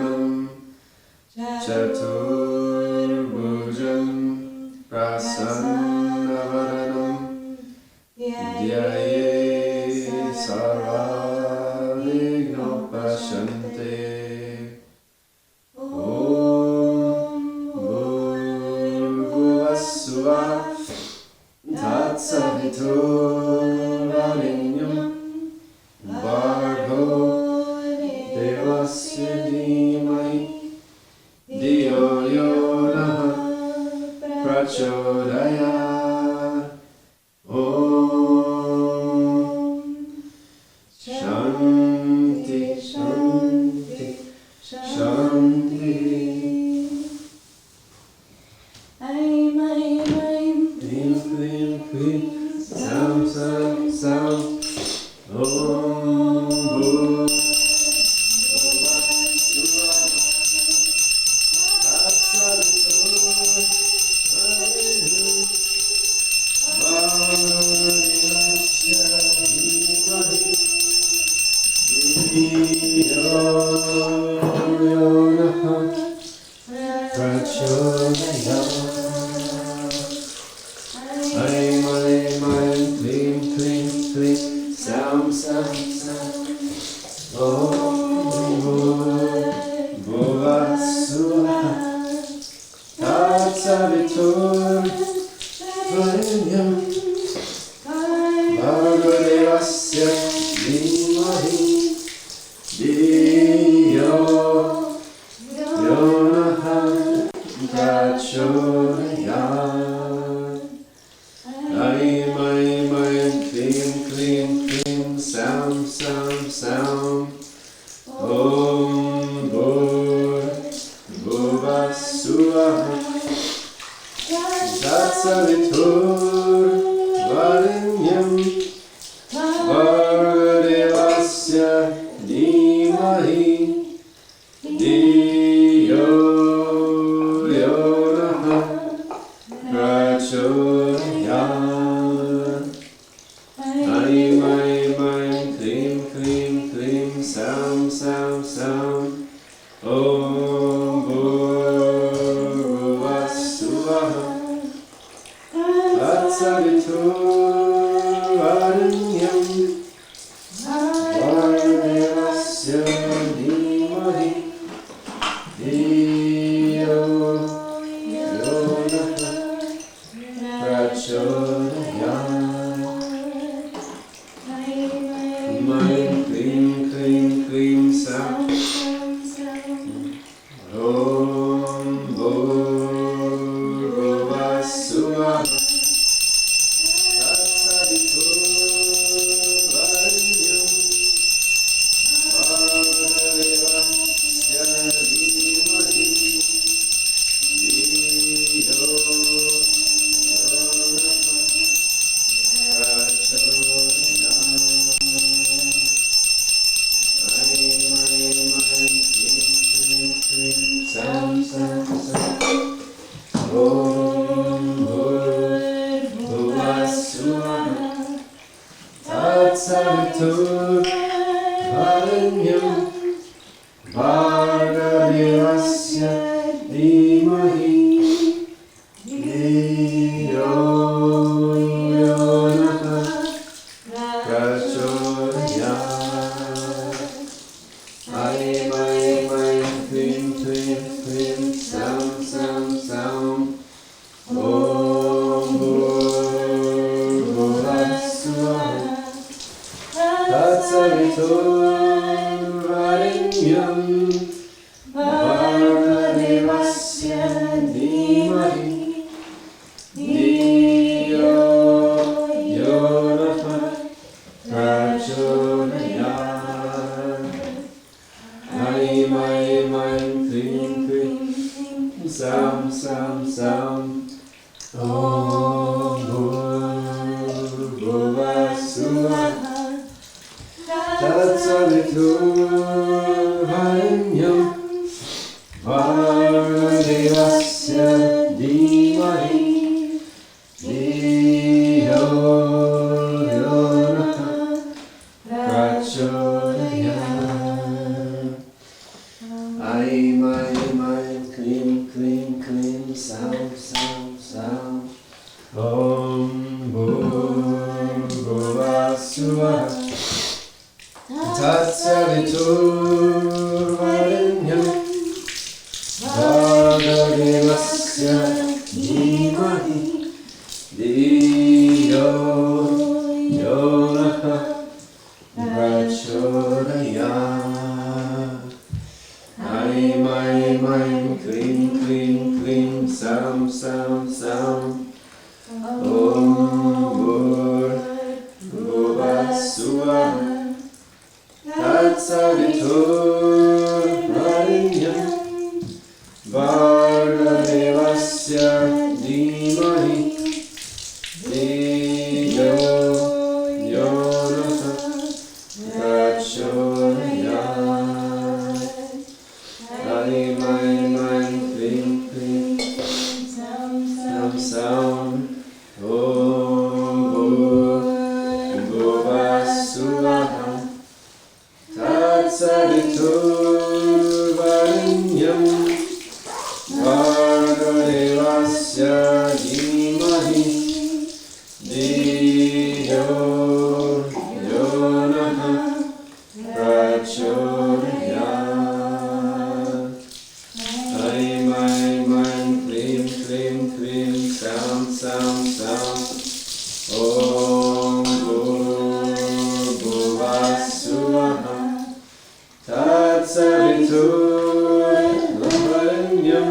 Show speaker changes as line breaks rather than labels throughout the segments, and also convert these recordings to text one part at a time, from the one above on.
Sharanam Chaturbhujam Prasannavaranam Dhyaye Sarvavignopashante. Om Bhurvuvassuva Tatsaviturvarenyam Bhargo Devasya Dhimahi Dhiyo Yo Naha Prachodayat. Om Shanti Shanti Shanti. Aim, aim, aim, clean, clean, clean, sound, sound, sound. Om Bhurvuvassuva Tatsaviturvarenyam Bhargavasya Dhimahi Dhiyo Yo Naha Prachodayat. Aim, aim, aim, clean, clean, clean, sound, sound, sound. Om Bhurvuvassuva Tatsaviturvarenyam Bhargavasya Dhimahi Dhiyo Yo Naha Prachodayat. Aim, aim, aim, clean, clean, clean, sound, sound, sound. Om Bhurvuvassuva Tatsaviturvarenyam Bhargavasya Dhimahi Dhiyo Yo Naha Prachodayat. Aim, aim, aim, clean, clean, clean, sound, sound, sound. Om Bhurvuvassuva Tatsaviturvarenyam Bhargavasya Dhimahi Dhiyo Yo Naha Prachodayat. Mind, clean, clean, clean, sound. Om Bhurvuvassuva Tatsaviturvarenyam Bhargavasya Dhimahi Dhiyo Yo Naha Prachodayat. Aim, aim, aim, clean, clean, clean, sound, sound, sound. Om Bhurvuvassuva Tatsaviturvarenyam Bhargavasya Dhimahi Dhiyo Yo Naha Prachodayat. Aim, aim, aim, clean, clean, clean, sound, sound, sound. Om Bhurvuvassuva Tatsaviturvarenyam Bhargavasya Dhimahi Dhiyo Yo Naha Prachodayat. Aim, aim, aim, clean, clean, sound, sound, sound. Om Bhurvuvassuva Tatsaviturvarenyam Bhargavasya Dhimahi Dhiyo Yo Naha Prachodayat. Aim, Aim, Klim, Klim, Klim, Sound, Sound, Sound. Om Bhurbhuvah Suvah Tatsaviturvarenyam Bhargadevasya Dhimahi Dhiyo Yonaha Prachodayat. Aim, Klim, Klim, Klim, Sound, Sound, Sound. Om Bhurbhuvah Suvah Tatsaviturvarenyam Bhargadevasya Dhimahi Dhiyo Yonaha Prachodayat. Aim, Klim, Klim, Sound, Sound. Om Bhurbhuvah Suvah Tatsaviturvarenyam Bhargadevasya Dhimahi Dhiyo Yonaha Prachodayat. Aim, Klim, Klim, Klim, Sound, Sound, Sound. Om Bhurbhuvah Suvah Tatsaviturvarenyam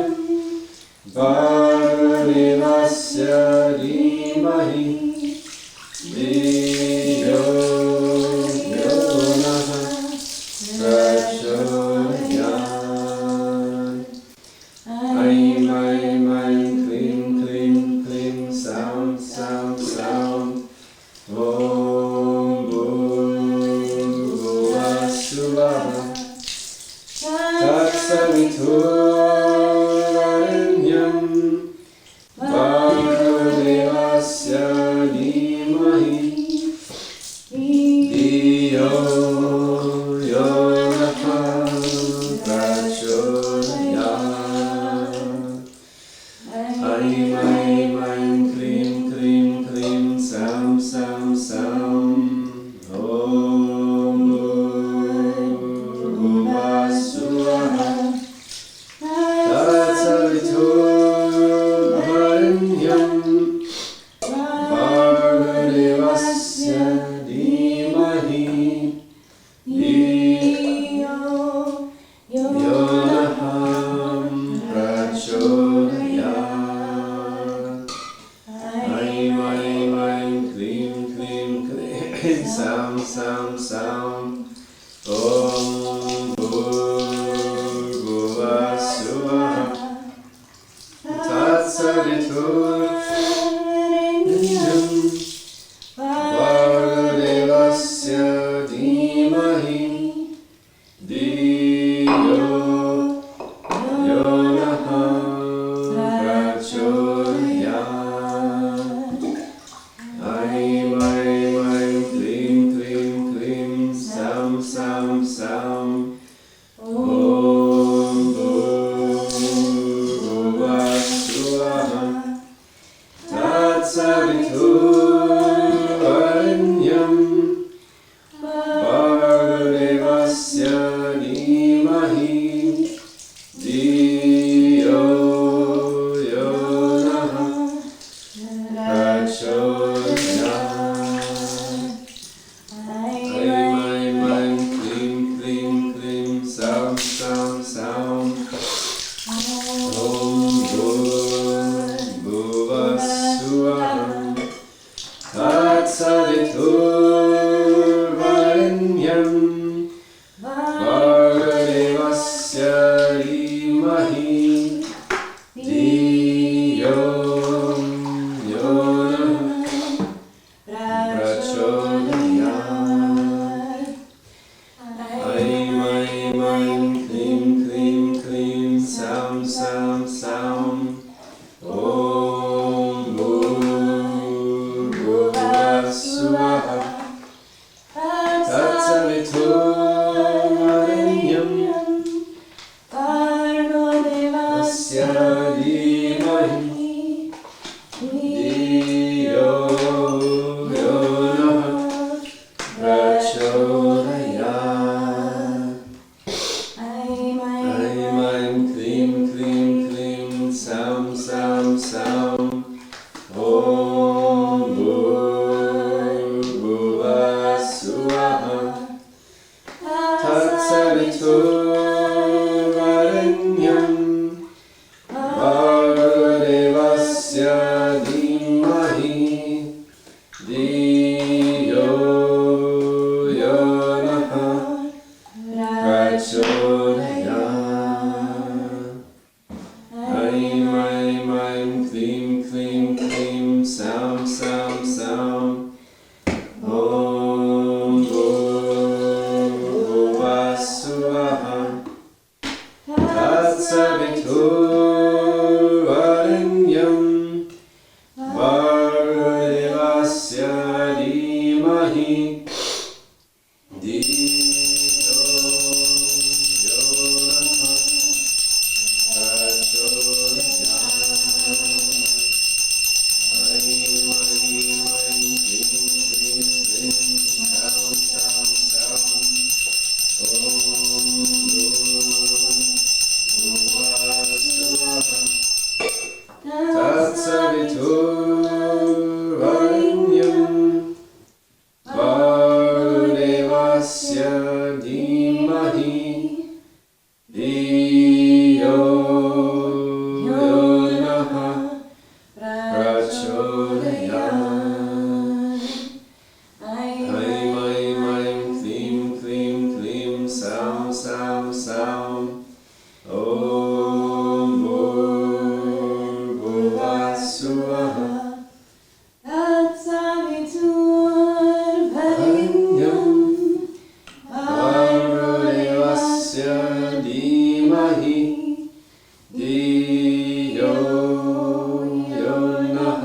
Bhargadevasya Dhimahi Dhiyo Yonaha Prachodayat. Aim, Klim, Klim, Klim, Sound, Sound, Sound. Om Bhurbhuvah Suvah Tatsaviturvarenyam Bhargadevasya Dhimahi Dhiyo Yonaha Prachodayat. Aim, Klim, Klim, Klim, Sound, Sound, Sound. Om Bhurbhuvah Suvah Tatsaviturvarenyam Bhargadevasya Dhimahi Dhiyo Yonaha Prachodayat. Aim, Klim, Klim, Klim, Sound, Sound, Sound. Om Bhurbhuvah Suvah Tatsaviturvarenyam Bhargadevasya Dhimahi Dhiyo Yonaha Prachodayat. Aim, Klim, Klim, Klim, Sound, Sound, Sound. Om Bhurbhuvah Suvah Tatsaviturvarenyam Bhargadevasya Dhimahi Dhiyo Yonaha Prachodayat. Aim, Klim, Klim, Klim, Sound, Sound, Sound. Om Bhurbhuvah Suvah Tatsaviturvarenyam Bhargadevasya Dhimahi Dhiyo Yonaha Prachodayat. Aim, Klim, Klim, Klim, Sound, Sound, Sound. Om Bhurbhuvah Suvah Tatsaviturvarenyam dhimahi Dhiyo yo nah prachodayat. Aim klim klim klim sam sam sam Om Bhurbhuvah Swaha Tatsaviturvarenyam Bhargavasya dhimahi Dhiyo yo nah prachodayat. Aim klim klim klim sam sam sam Om Bhurbhuvah Swaha Tatsaviturvarenyam Bhargavasya dhimahi Dhiyo yo nah Tatsaviturvarenyam Bhargavasya dhimahi Dhiyo yo nah prachodayat. Aim klim klim klim sam sam sam Om Bhurbhuvah Swaha Tatsaviturvarenyam Bhargavasya dhimahi Dhiyo yo nah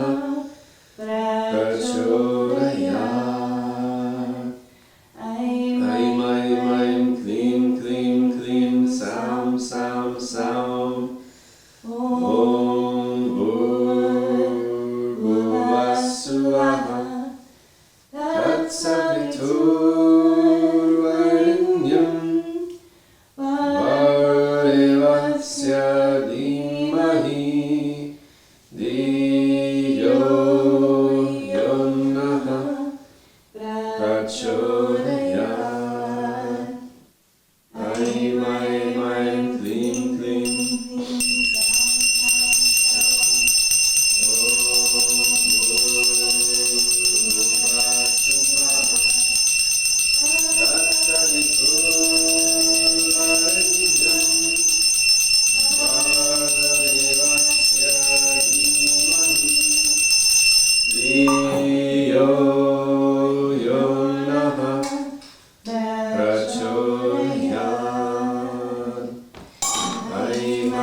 prachodayat. Aim klim klim klim sam sam sam Om Bhurbhuvah Swaha Tatsaviturvarenyam Bhargavasya dhimahi Dhiyo yo nah prachodayat. Aim klim klim Dhiyo yo nah prachodayat. Aim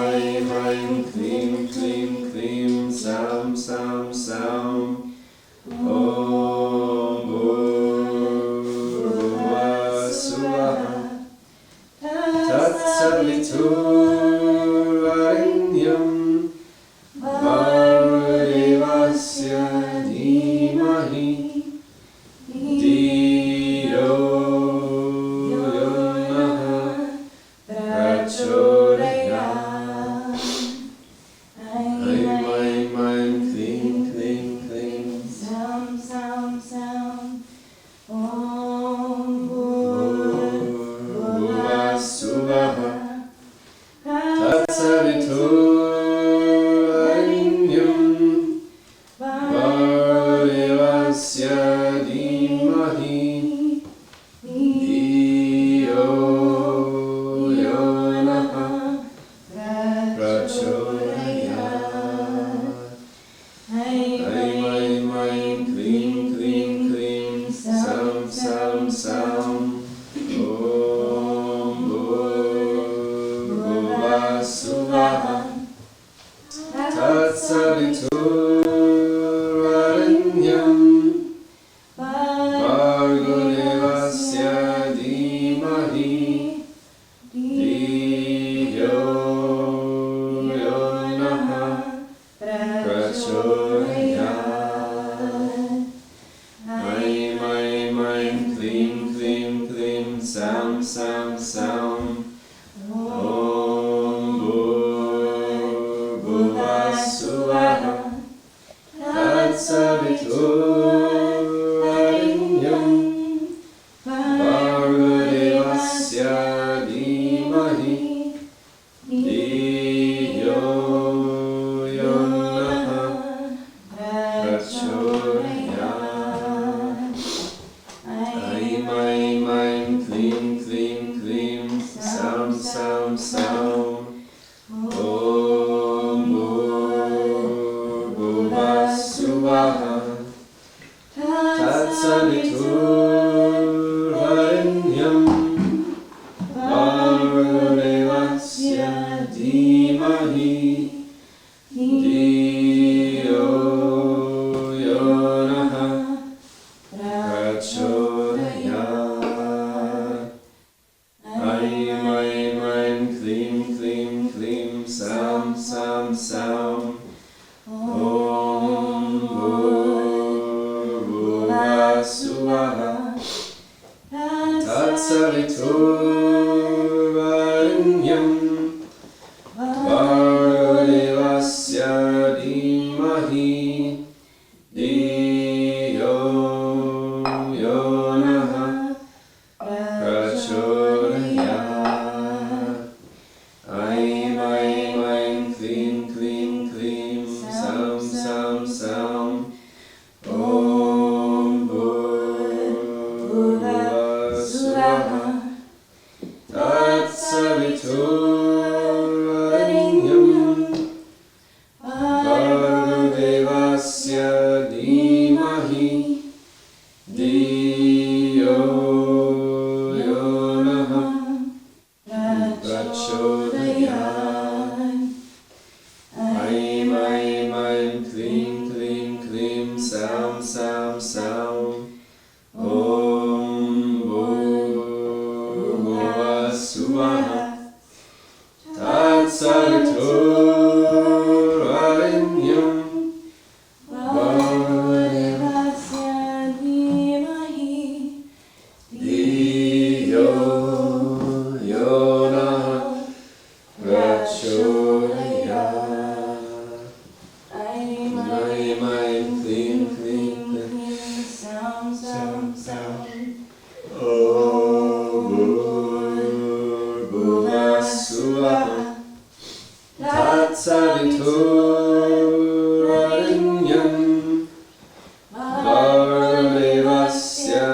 klim klim klim sam sam sam Om Bhurbhuvah Swaha Tatsaviturvarenyam Bhargavasya dhimahi Dhiyo yo nah prachodayat. Aim klim klim klim
Sam sam sam Om
Bhurbhuvah Swaha Tatsaviturvarenyam Bhargavasya dhimahi Dhiyo yo nah prachodayat. Aim klim klim klim sam sam sam Om Bhurbhuvah Swaha Tatsaviturvarenyam Bhargavasya dhimahi Dhiyo yo Diyo Yonaha Prachodayat. Aim, aim, aim, klim, klim, klim, sound, sound, sound. Om Bhurbhuvah Swaha Tatsaviturvarenyam Bhargavasya Dhimahi Dhiyo Yonaha Prachodayat. Aim, aim, aim, klim, klim, klim, sound, sound, sound. Om Bhurbhuvah Swaha Tatsaviturvarenyam Bhargavasya Dhimahi Dhiyo Yonaha Prachodayat. Aim, aim, aim, klim, klim, klim, sound, sound, sound. Om Bhurbhuvah Swaha Tatsaviturvarenyam Bhargavasya Dhimahi Dhiyo Yonaha Prachodayat. Aim, aim, aim, klim, klim, klim, sound, sound, sound. Om Bhurbhuvah Swaha Tatsaviturvarenyam Bhargavasya Dhimahi Dhiyo Yonaha Prachodayat. Aim, aim, aim, klim, klim, klim,
sound, sound, sound.
Om Bhurbhuvah Swaha Tatsaviturvarenyam Bhargavasya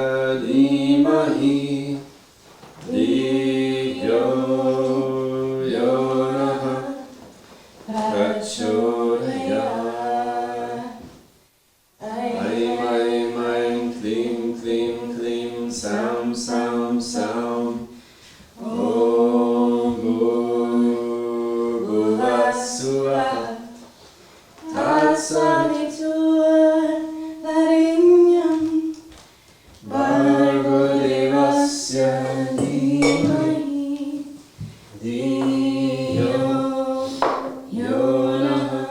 Dhimahi Dhiyo Yonaha Prachodayat. Aim, aim, aim, klim, klim, klim, sound, sound, sound. Om Bhurbhuvah Swaha
Tatsaviturvarenyam
Bhargavasya Dhimahi Dhiyo Yonaha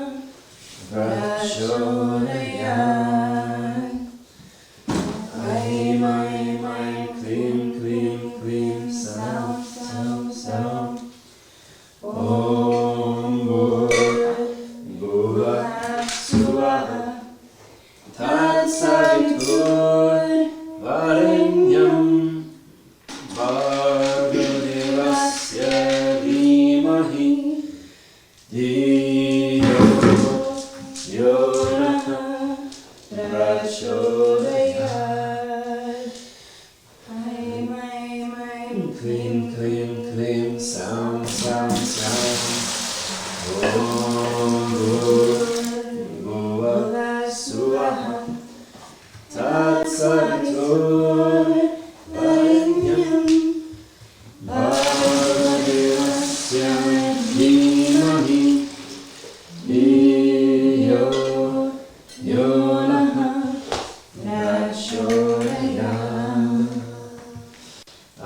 Prachodayat. Aim, aim, aim, klim, klim, klim, sound, sound, sound. Om Bhurbhuvah Swaha Tatsaviturvarenyam Bhargavasya Dhimahi Dhiyo Yonaha Prachodayat.
Aim, aim, aim,
Klim, klim, klim, sound, sound, sound. Om Bhurbhuvah Swaha Tatsaviturvarenyam Bhargavasya Dhimahi Dhiyo Yonaha Prachodayat.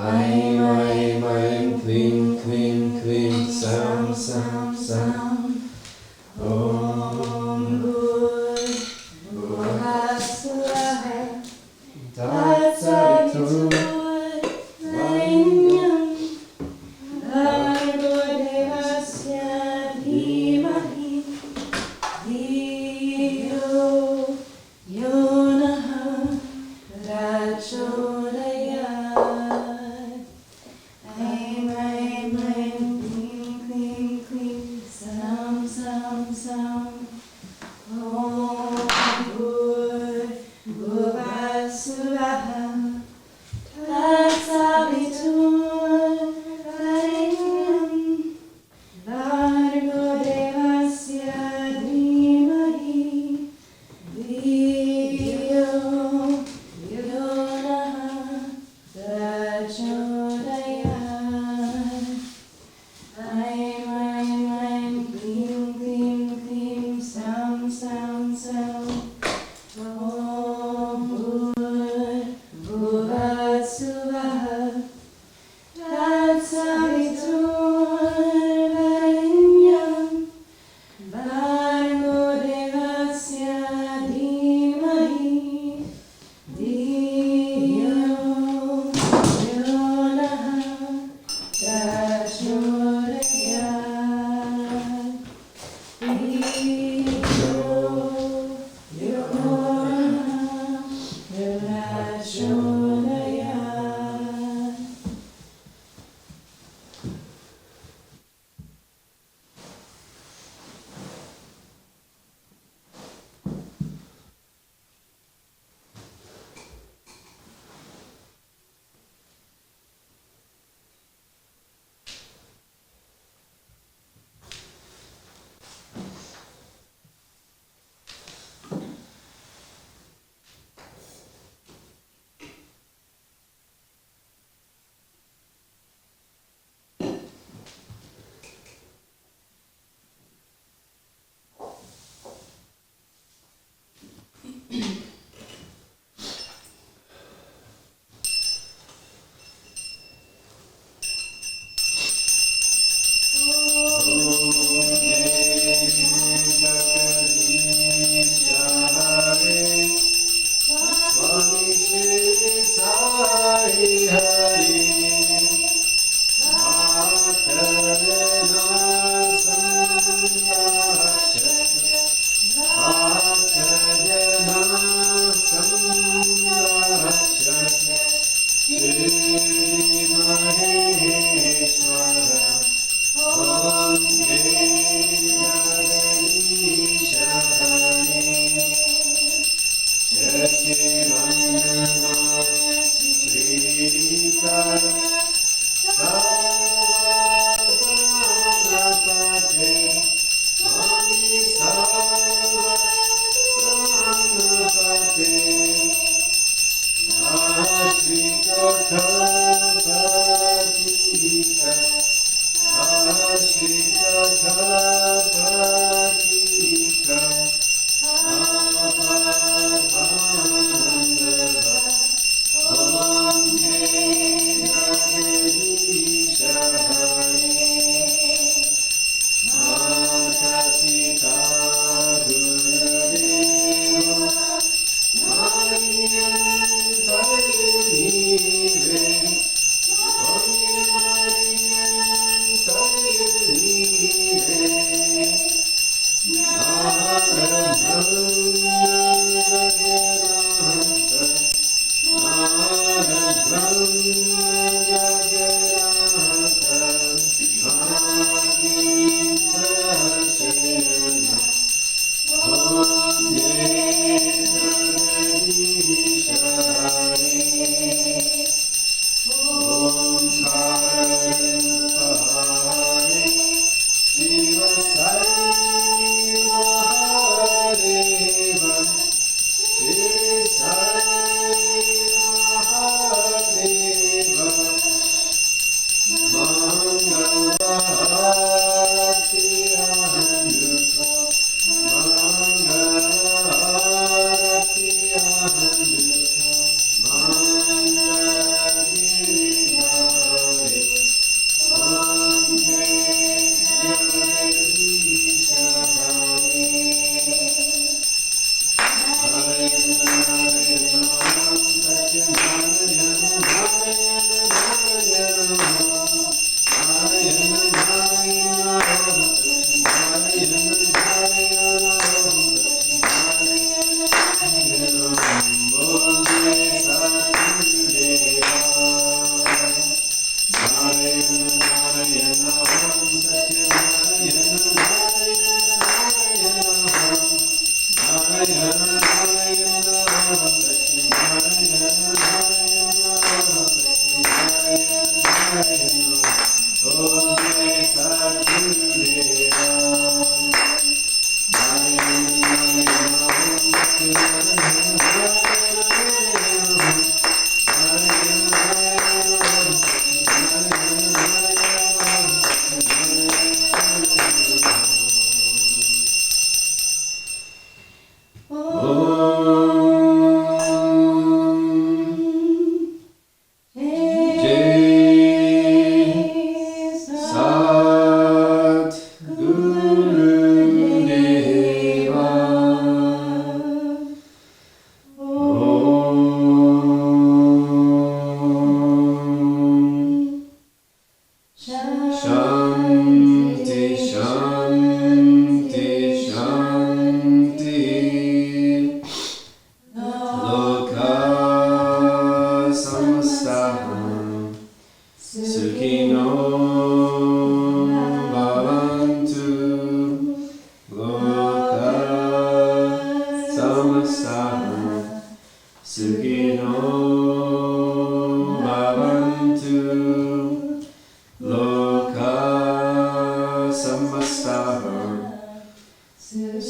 Aim, aim, aim, klim, klim, klim, sound, sound, sound. Om
Bhurbhuvah Swaha
Tatsaviturvarenyam
Bhargavasya Dhimahi Dhiyo Yonaha Prachodayat. Aim, aim, aim, klim, klim,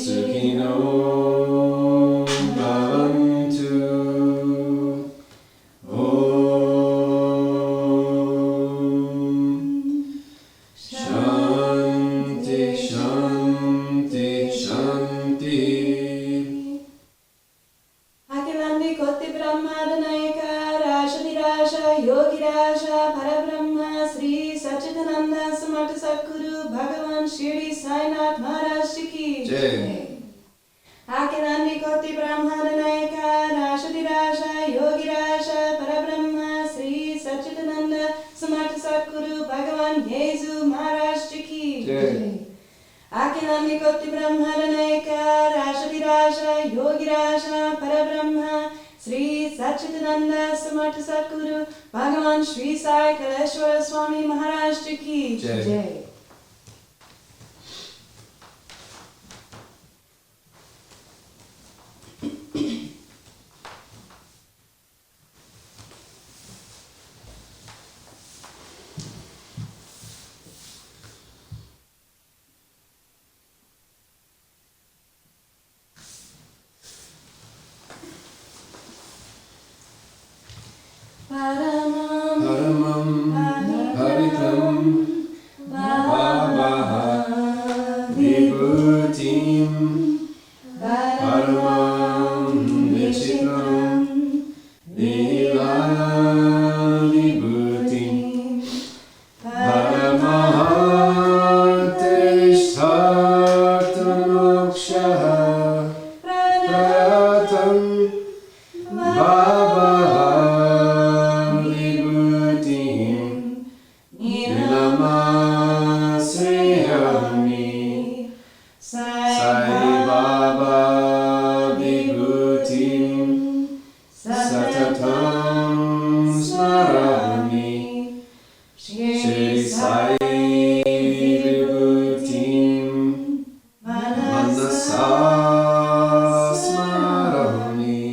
Sukhino bhavantu. Shanti, Shanti, Shanti.
Akilandi Koti Brahma Danayaka Rashadi Rasha Yogi Rasha Parabrahma Sri Satchidananda Samata Sadguru Bhagavan Shirdi Sai Maharaj Ki
Jai.
Akilandi Koti Brahma Danayaka Rashadi Rasha Yogi Rasha Parabrahma Sri Satchidananda Samata Sadguru Bhagavan Yesu Maharaj Ki
Jai.
Akilandi Koti Brahma Danayaka Rashadi Rasha Yogi Rasha Parabrahma Sri Satchidananda Samartha Sadguru Bhagavan Sri Sai Swami Maharaj Ki
Jai.
Jai.
Paramam Pavitam Bhavaha Vibhutim Paramam Vichitram Nila Vibhutim Paramahantishtartamokshaha Pratam Bhavaha Sai Baba Vibhutim Satatam Smarami Shri Sai Vibhutim Manasa Smarami.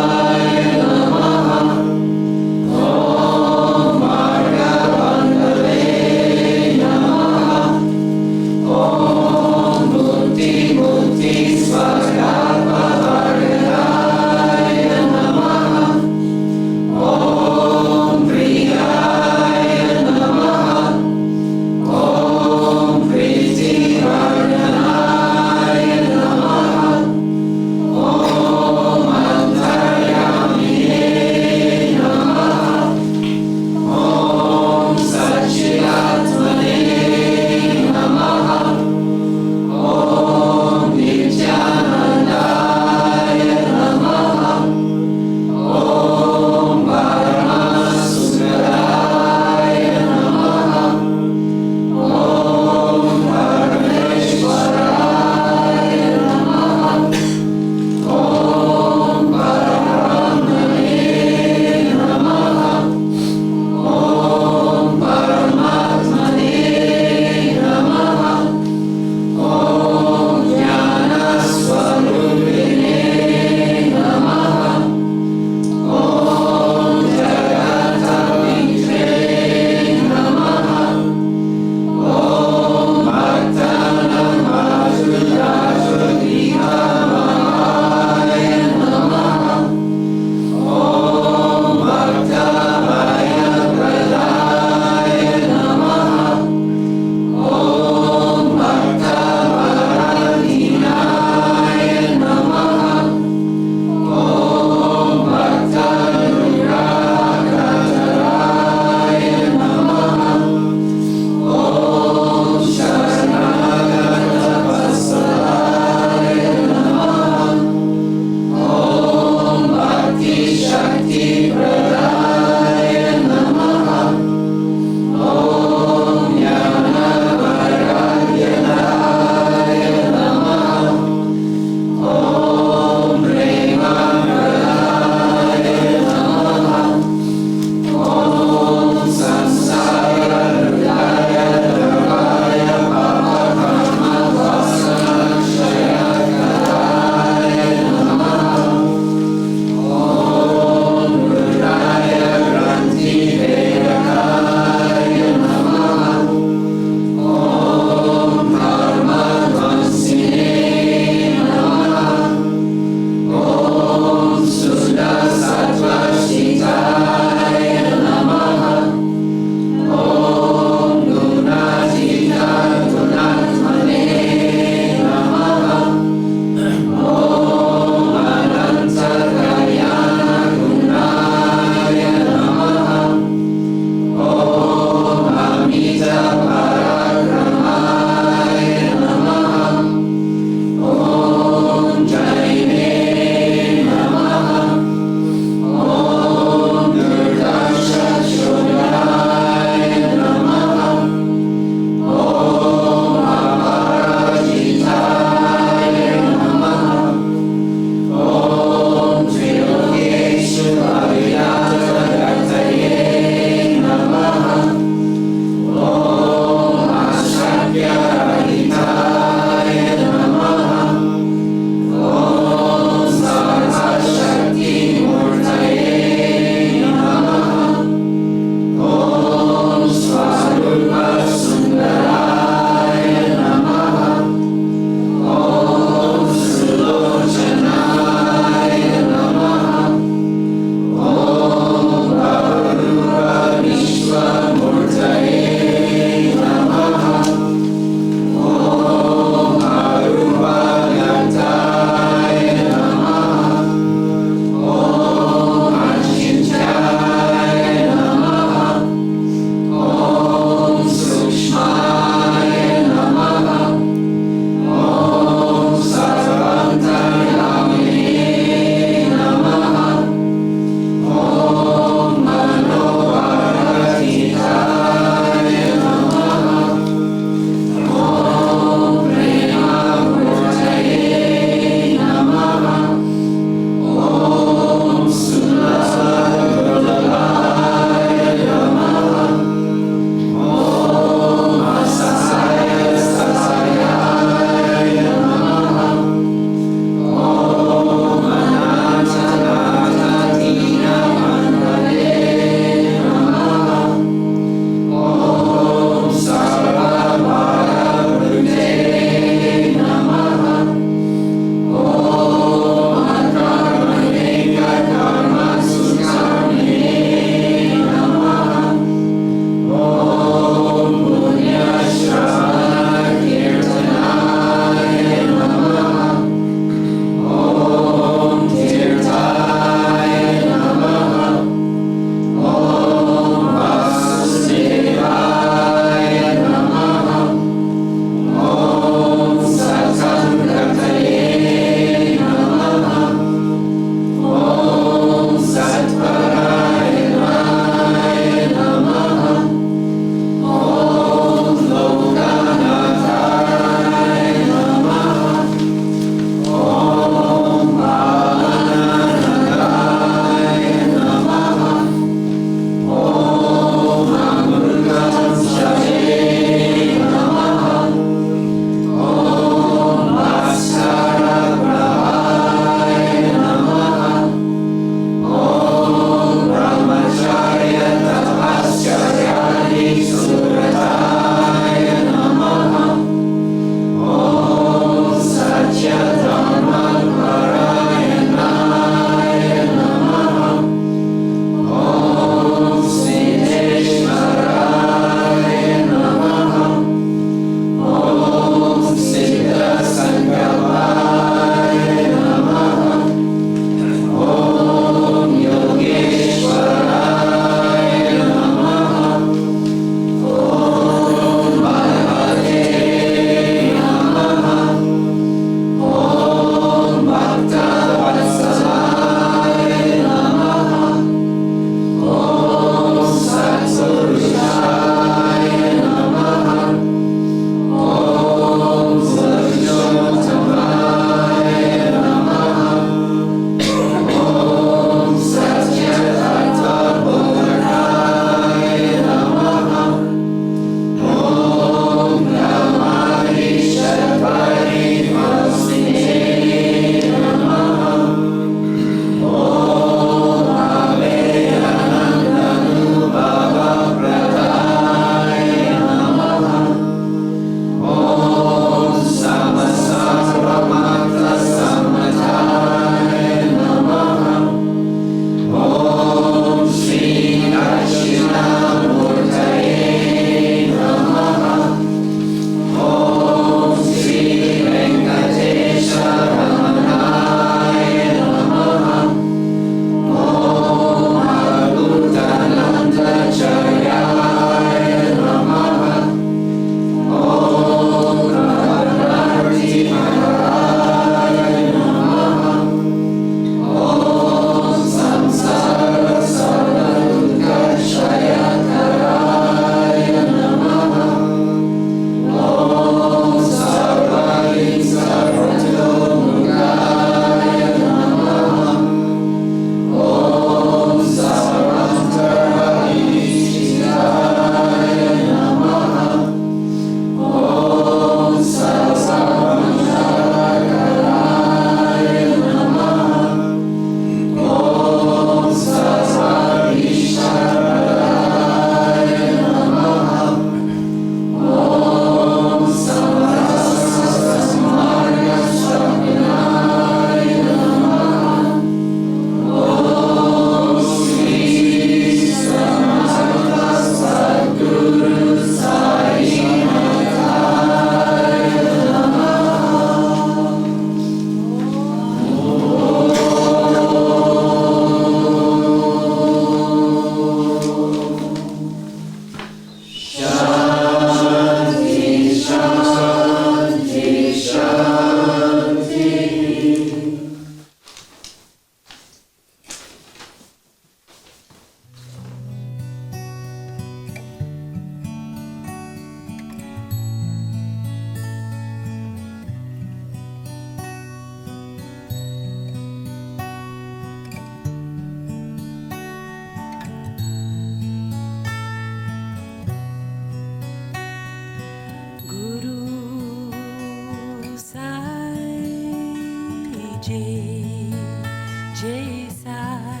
Sai,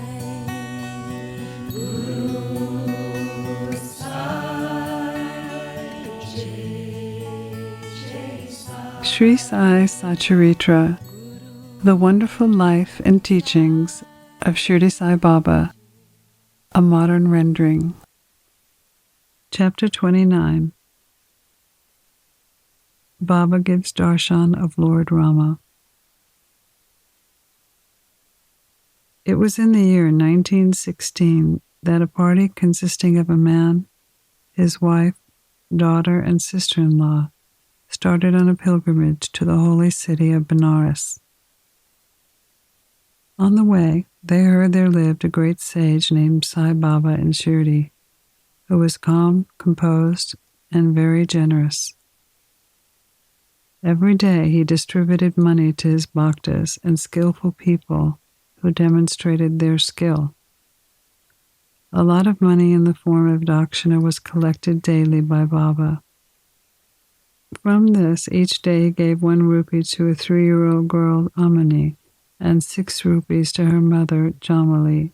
Guru Sai, Jai Sai.
Sri Sai Satcharitra, the wonderful life and teachings of Shirdi Sai Baba, a modern rendering. Chapter 29. Baba gives darshan of Lord Rama. It was in the year 1916 that a party consisting of a man, his wife, daughter, and sister-in-law started on a pilgrimage to the holy city of Benares. On the way, they heard there lived a great sage named Sai Baba in Shirdi, who was calm, composed, and very generous. Every day he distributed money to his bhaktas and skillful people who demonstrated their skill. A lot of money in the form of dakshina was collected daily by Baba. From this, each day he gave 1 rupee to a 3-year-old girl, Amani, and 6 rupees to her mother, Jamali.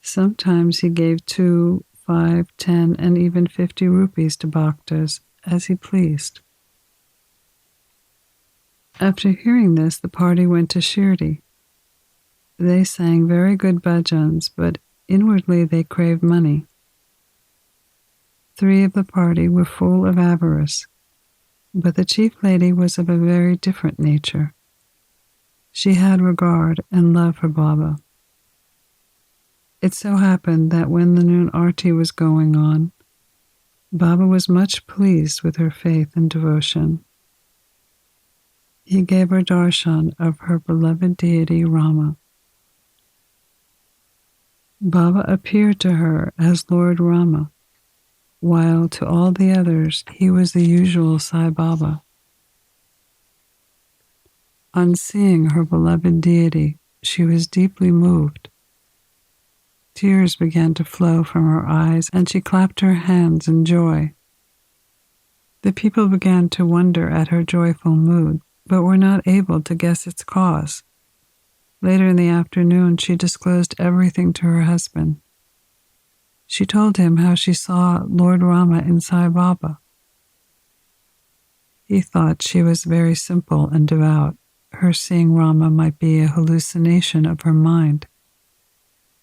Sometimes he gave 2, 5, 10, and even 50 rupees to bhaktas, as he pleased. After hearing this, the party went to Shirdi. They sang very good bhajans, but inwardly they craved money. 3 of the party were full of avarice, but the chief lady was of a very different nature. She had regard and love for Baba. It so happened that when the noon Aarathi was going on, Baba was much pleased with her faith and devotion. He gave her darshan of her beloved deity Rama. Baba appeared to her as Lord Rama, while to all the others he was the usual Sai Baba. On seeing her beloved deity, she was deeply moved. Tears began to flow from her eyes, and she clapped her hands in joy. The people began to wonder at her joyful mood, but were not able to guess its cause. Later in the afternoon, she disclosed everything to her husband. She told him how she saw Lord Rama in Sai Baba. He thought she was very simple and devout. Her seeing Rama might be a hallucination of her mind.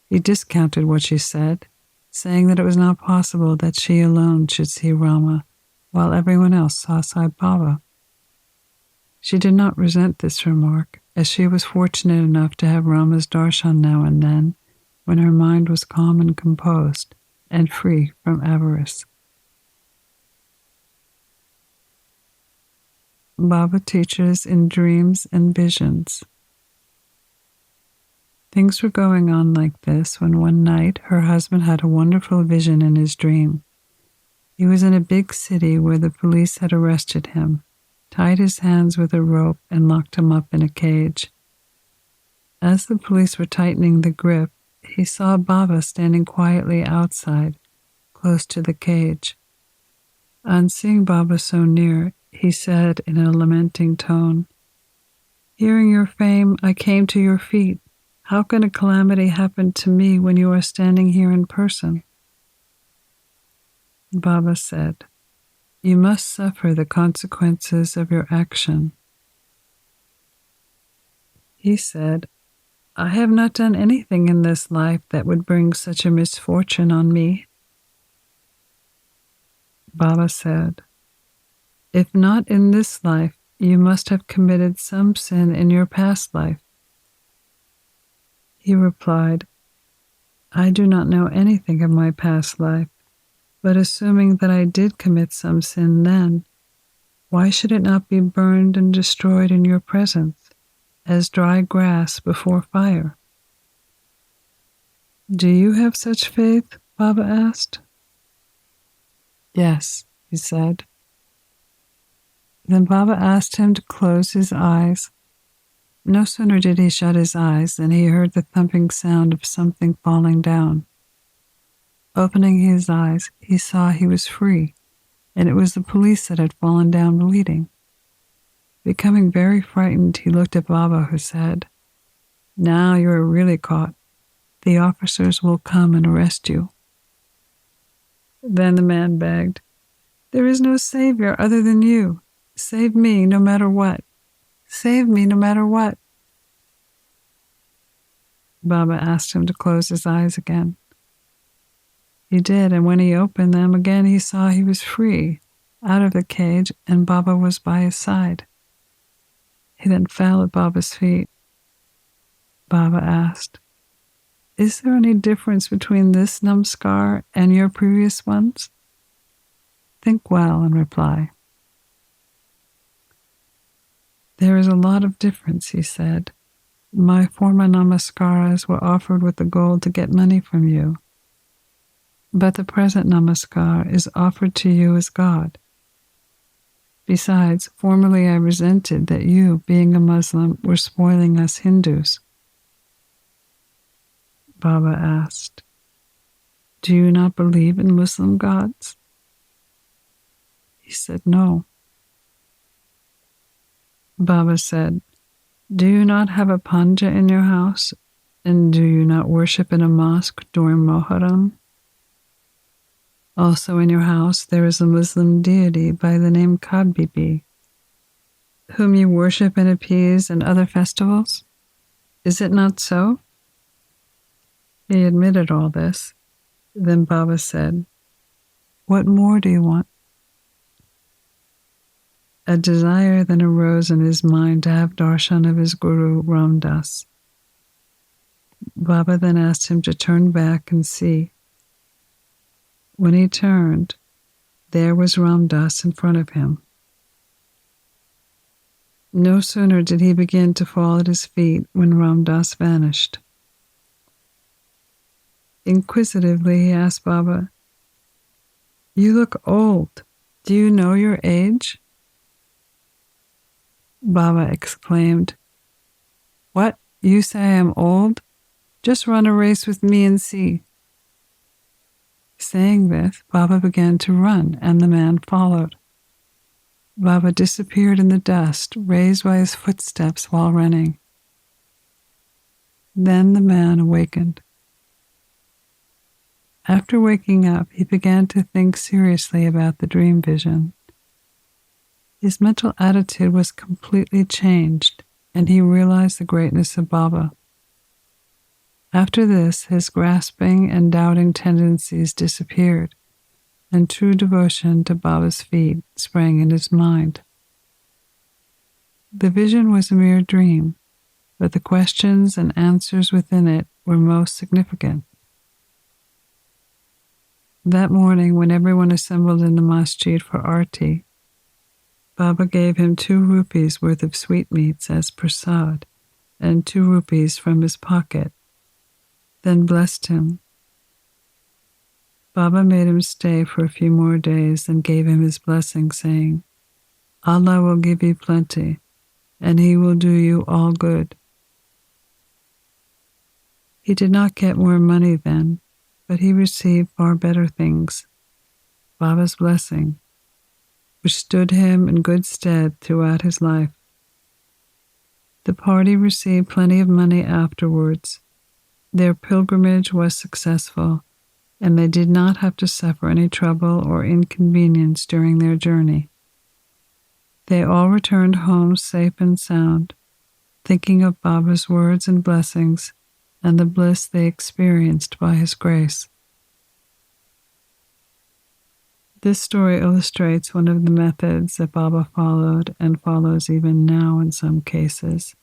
He discounted what she said, saying that it was not possible that she alone should see Rama, while everyone else saw Sai Baba. She did not resent this remark, as she was fortunate enough to have Rama's darshan now and then, when her mind was calm and composed, and free from avarice. Baba teaches in dreams and visions. Things were going on like this when one night her husband had a wonderful vision in his dream. He was in a big city where the police had arrested him, tied his hands with a rope, and locked him up in a cage. As the police were tightening the grip, he saw Baba standing quietly outside, close to the cage. On seeing Baba so near, he said in a lamenting tone, "Hearing your fame, I came to your feet. How can a calamity happen to me when you are standing here in person?" Baba said, "You must suffer the consequences of your action." He said, "I have not done anything in this life that would bring such a misfortune on me." Baba said, "If not in this life, you must have committed some sin in your past life." He replied, "I do not know anything of my past life, but assuming that I did commit some sin then, why should it not be burned and destroyed in your presence, as dry grass before fire?" "Do you have such faith?" Baba asked. "Yes," he said. Then Baba asked him to close his eyes. No sooner did he shut his eyes than he heard the thumping sound of something falling down. Opening his eyes, he saw he was free, and it was the police that had fallen down bleeding. Becoming very frightened, he looked at Baba, who said, Now you are really caught. The officers will come and arrest you." Then the man begged, "There is no savior other than you. Save me no matter what. Save me no matter what." Baba asked him to close his eyes again. He did, and when he opened them again, he saw he was free, out of the cage, and Baba was by his side. He then fell at Baba's feet. Baba asked, "Is there any difference between this namaskar and your previous ones? Think well and reply." "There is a lot of difference," he said. "My former namaskaras were offered with the goal to get money from you. But the present namaskar is offered to you as God. Besides, formerly I resented that you, being a Muslim, were spoiling us Hindus." Baba asked, "Do you not believe in Muslim gods?" He said, "No." Baba said, "Do you not have a panja in your house, and do you not worship in a mosque during Muharram? Also in your house there is a Muslim deity by the name Kabibi, whom you worship and appease in other festivals. Is it not so?" He admitted all this. Then Baba said, "What more do you want?" A desire then arose in his mind to have darshan of his guru, Ram Das. Baba then asked him to turn back and see. When he turned, there was Ram Das in front of him. No sooner did he begin to fall at his feet when Ram Das vanished. Inquisitively, he asked Baba, "You look old. Do you know your age?" Baba exclaimed, "What? You say I am old? Just run a race with me and see." Saying this, Baba began to run, and the man followed. Baba disappeared in the dust raised by his footsteps while running. Then the man awakened. After waking up, he began to think seriously about the dream vision. His mental attitude was completely changed, and he realized the greatness of Baba. After this, his grasping and doubting tendencies disappeared, and true devotion to Baba's feet sprang in his mind. The vision was a mere dream, but the questions and answers within it were most significant. That morning, when everyone assembled in the masjid for Aarathi, Baba gave him 2 rupees worth of sweetmeats as prasad and 2 rupees from his pocket, then blessed him. Baba made him stay for a few more days and gave him his blessing, saying, "Allah will give you plenty, and He will do you all good." He did not get more money then, but he received far better things, Baba's blessing, which stood him in good stead throughout his life. The party received plenty of money afterwards. Their pilgrimage was successful, and they did not have to suffer any trouble or inconvenience during their journey. They all returned home safe and sound, thinking of Baba's words and blessings and the bliss they experienced by his grace. This story illustrates one of the methods that Baba followed and follows even now in some cases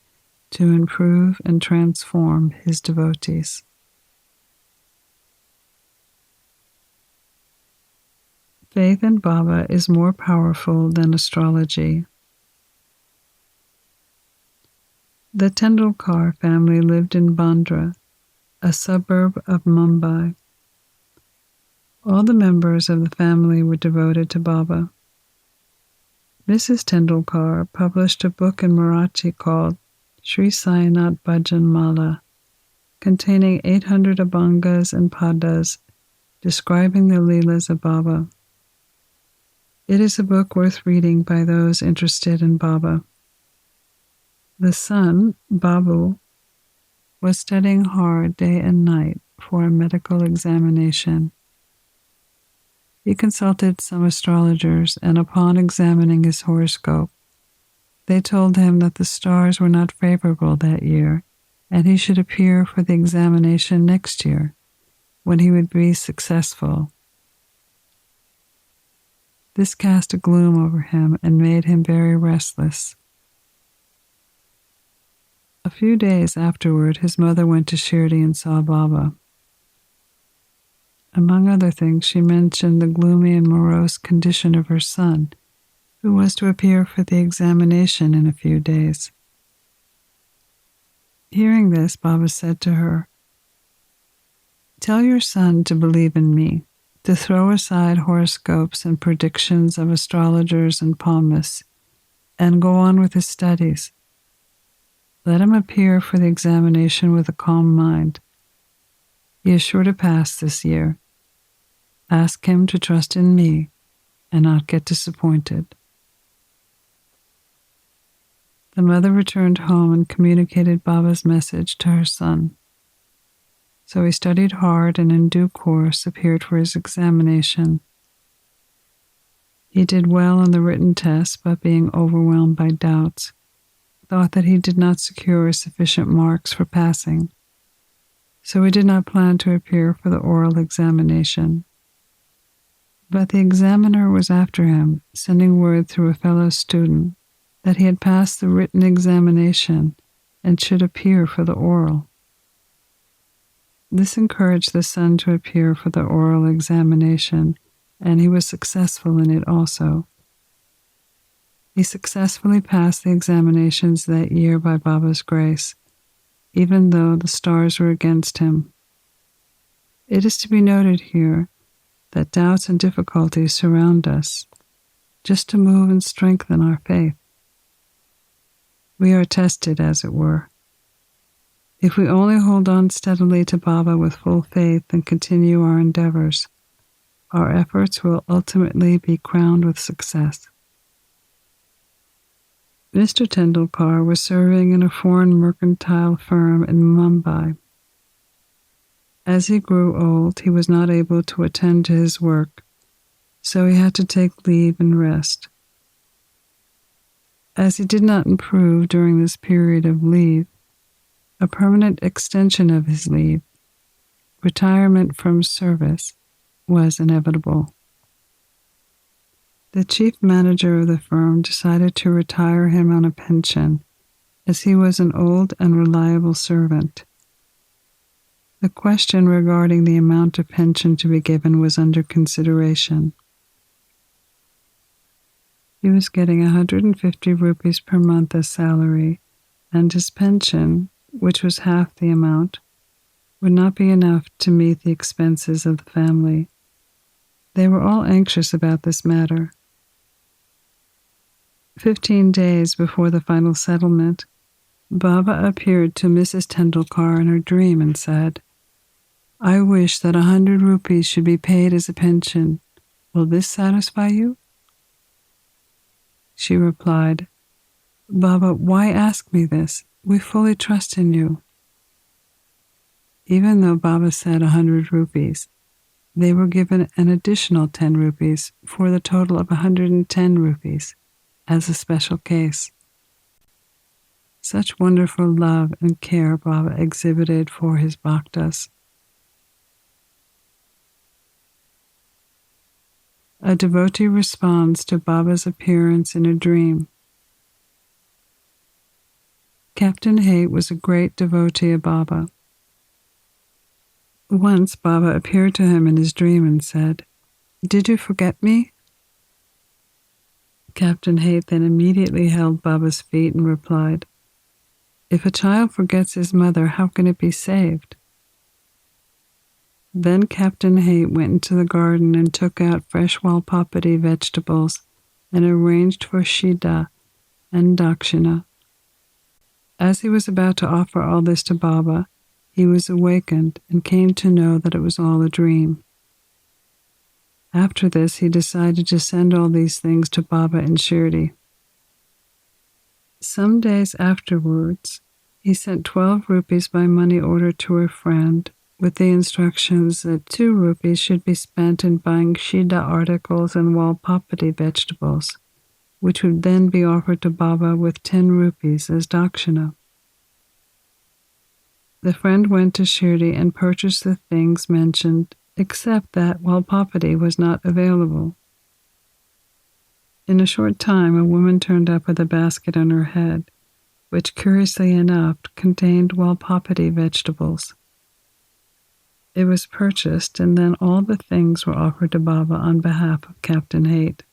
to improve and transform his devotees. Faith in Baba is more powerful than astrology. The Tendulkar family lived in Bandra, a suburb of Mumbai. All the members of the family were devoted to Baba. Mrs. Tendulkar published a book in Marathi called Sri Sai Bhajan Mala, containing 800 abhangas and padas describing the Leelas of Baba. It is a book worth reading by those interested in Baba. The son, Babu, was studying hard day and night for a medical examination. He consulted some astrologers, and upon examining his horoscope, they told him that the stars were not favorable that year, and he should appear for the examination next year, when he would be successful. This cast a gloom over him and made him very restless. A few days afterward, his mother went to Shirdi and saw Baba. Among other things, she mentioned the gloomy and morose condition of her son, who was to appear for the examination in a few days. Hearing this, Baba said to her, "Tell your son to believe in me, to throw aside horoscopes and predictions of astrologers and palmists, and go on with his studies. Let him appear for the examination with a calm mind. He is sure to pass this year. Ask him to trust in me and not get disappointed." The mother returned home and communicated Baba's message to her son. So he studied hard and in due course appeared for his examination. He did well on the written test, but being overwhelmed by doubts, thought that he did not secure sufficient marks for passing, so he did not plan to appear for the oral examination. But the examiner was after him, sending word through a fellow student that he had passed the written examination and should appear for the oral. This encouraged the son to appear for the oral examination, and he was successful in it also. He successfully passed the examinations that year by Baba's grace, even though the stars were against him. It is to be noted here that doubts and difficulties surround us, just to move and strengthen our faith. We are tested, as it were. If we only hold on steadily to Baba with full faith and continue our endeavors, our efforts will ultimately be crowned with success. Mr. Tendulkar was serving in a foreign mercantile firm in Mumbai. As he grew old, he was not able to attend to his work, so he had to take leave and rest. As he did not improve during this period of leave, a permanent extension of his leave, retirement from service, was inevitable. The chief manager of the firm decided to retire him on a pension, as he was an old and reliable servant. The question regarding the amount of pension to be given was under consideration. He was getting 150 rupees per month as salary, and his pension, which was half the amount, would not be enough to meet the expenses of the family. They were all anxious about this matter. 15 days before the final settlement, Baba appeared to Mrs. Tendulkar in her dream and said, "I wish that 100 rupees should be paid as a pension. Will this satisfy you?" She replied, "Baba, why ask me this? We fully trust in you." Even though Baba said 100 rupees, they were given an additional 10 rupees for the total of 110 rupees as a special case. Such wonderful love and care Baba exhibited for his bhaktas. A devotee responds to Baba's appearance in a dream. Captain Haight was a great devotee of Baba. Once Baba appeared to him in his dream and said, "Did you forget me?" Captain Haight then immediately held Baba's feet and replied, "If a child forgets his mother, how can it be saved?" Then Captain Haight went into the garden and took out fresh walpapadi vegetables and arranged for Shida and Dakshina. As he was about to offer all this to Baba, he was awakened and came to know that it was all a dream. After this, he decided to send all these things to Baba in Shirdi. Some days afterwards, He sent 12 rupees by money order to her friend, with the instructions that 2 rupees should be spent in buying Shida articles and Walpapati vegetables, which would then be offered to Baba with 10 rupees as dakshina. The friend went to Shirdi and purchased the things mentioned, except that Walpapati was not available. In a short time, a woman turned up with a basket on her head, which, curiously enough, contained Walpapati vegetables. It was purchased, and then all the things were offered to Baba on behalf of Captain Haight.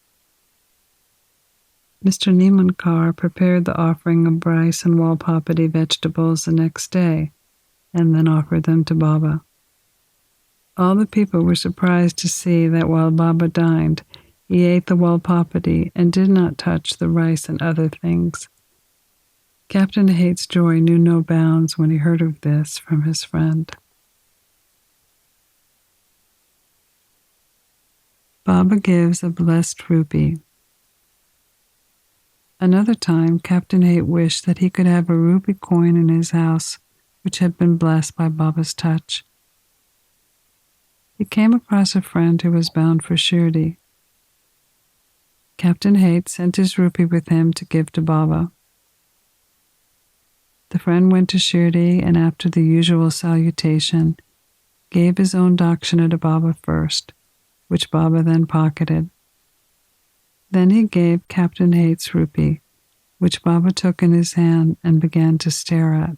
Mr. Nimankar prepared the offering of rice and Walpapati vegetables the next day, and then offered them to Baba. All the people were surprised to see that while Baba dined, he ate the Walpapati and did not touch the rice and other things. Captain Haight's joy knew no bounds when he heard of this from his friend. Baba gives a blessed rupee. Another time, Captain Haight wished that he could have a rupee coin in his house, which had been blessed by Baba's touch. He came across a friend who was bound for Shirdi. Captain Haight sent his rupee with him to give to Baba. The friend went to Shirdi and, after the usual salutation, gave his own dakshina to Baba first, which Baba then pocketed. Then he gave Captain Haight's rupee, which Baba took in his hand and began to stare at.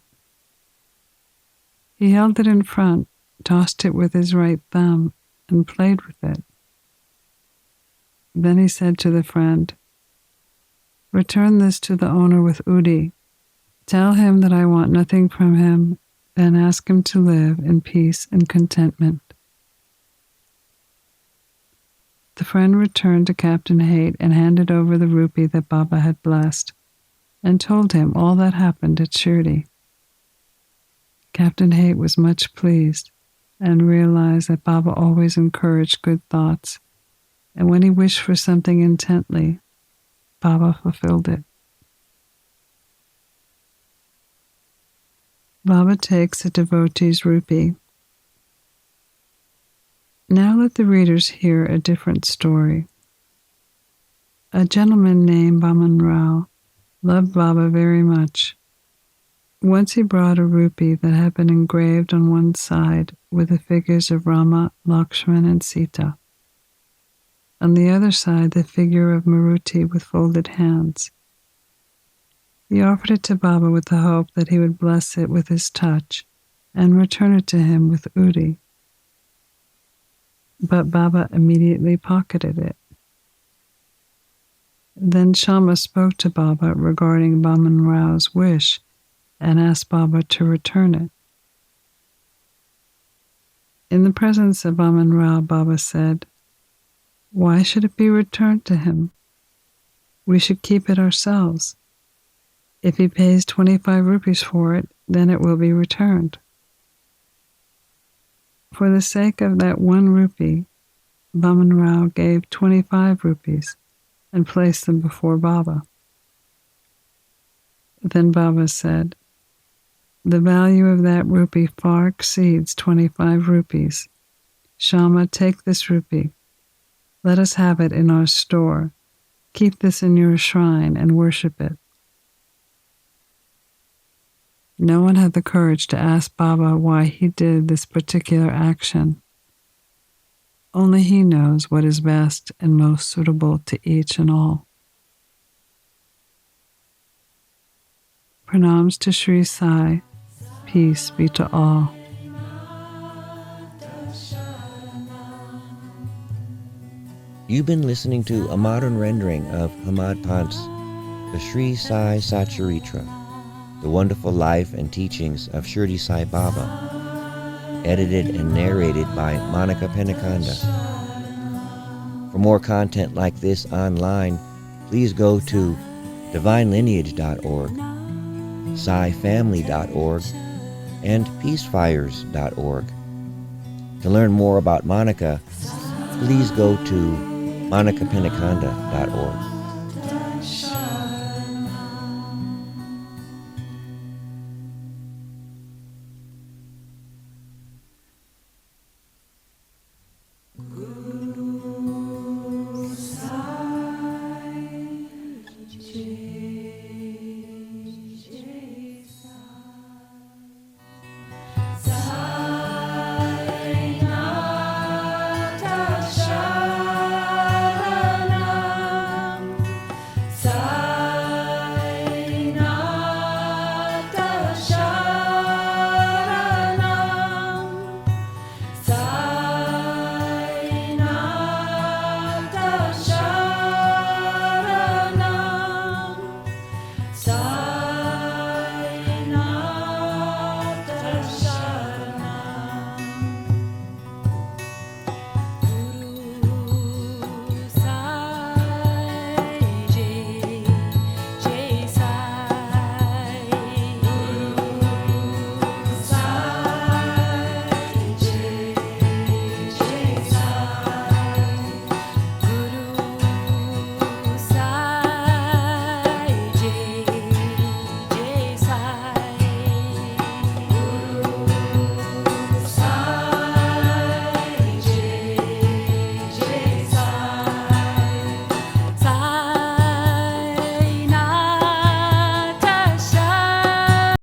He held it in front, tossed it with his right thumb, and played with it. Then he said to the friend, "Return this to the owner with Udi. Tell him that I want nothing from him, and ask him to live in peace and contentment." The friend returned to Captain Haight and handed over the rupee that Baba had blessed, and told him all that happened at Shirdi. Captain Haight was much pleased, and realized that Baba always encouraged good thoughts, and when he wished for something intently, Baba fulfilled it. Baba takes a devotee's rupee. Now let the readers hear a different story. A gentleman named Baman Rao loved Baba very much. Once he brought a rupee that had been engraved on one side with the figures of Rama, Lakshman, and Sita. On the other side, the figure of Maruti with folded hands. He offered it to Baba with the hope that he would bless it with his touch and return it to him with Udi. But Baba immediately pocketed it. Then Shama spoke to Baba regarding Baman Rao's wish and asked Baba to return it. In the presence of Baman Rao, Baba said, "Why should it be returned to him? We should keep it ourselves. If he pays 25 rupees for it, then it will be returned." For the sake of that 1 rupee, Baman Rao gave 25 rupees and placed them before Baba. Then Baba said, "The value of that rupee far exceeds 25 rupees. Shama, take this rupee. Let us have it in our store. Keep this in your shrine and worship it." No one had the courage to ask Baba why he did this particular action. Only he knows what is best and most suitable to each and all. Pranams to Sri Sai. Peace be to all.
You've been listening to a modern rendering of Hamad Pant's The Sri Sai Satcharitra, The Wonderful Life and Teachings of Shirdi Sai Baba, edited and narrated by Monica Penacanda. For more content like this online, please go to divinelineage.org, SaiFamily.org, and peacefires.org. To learn more about Monica, please go to monicapenacanda.org.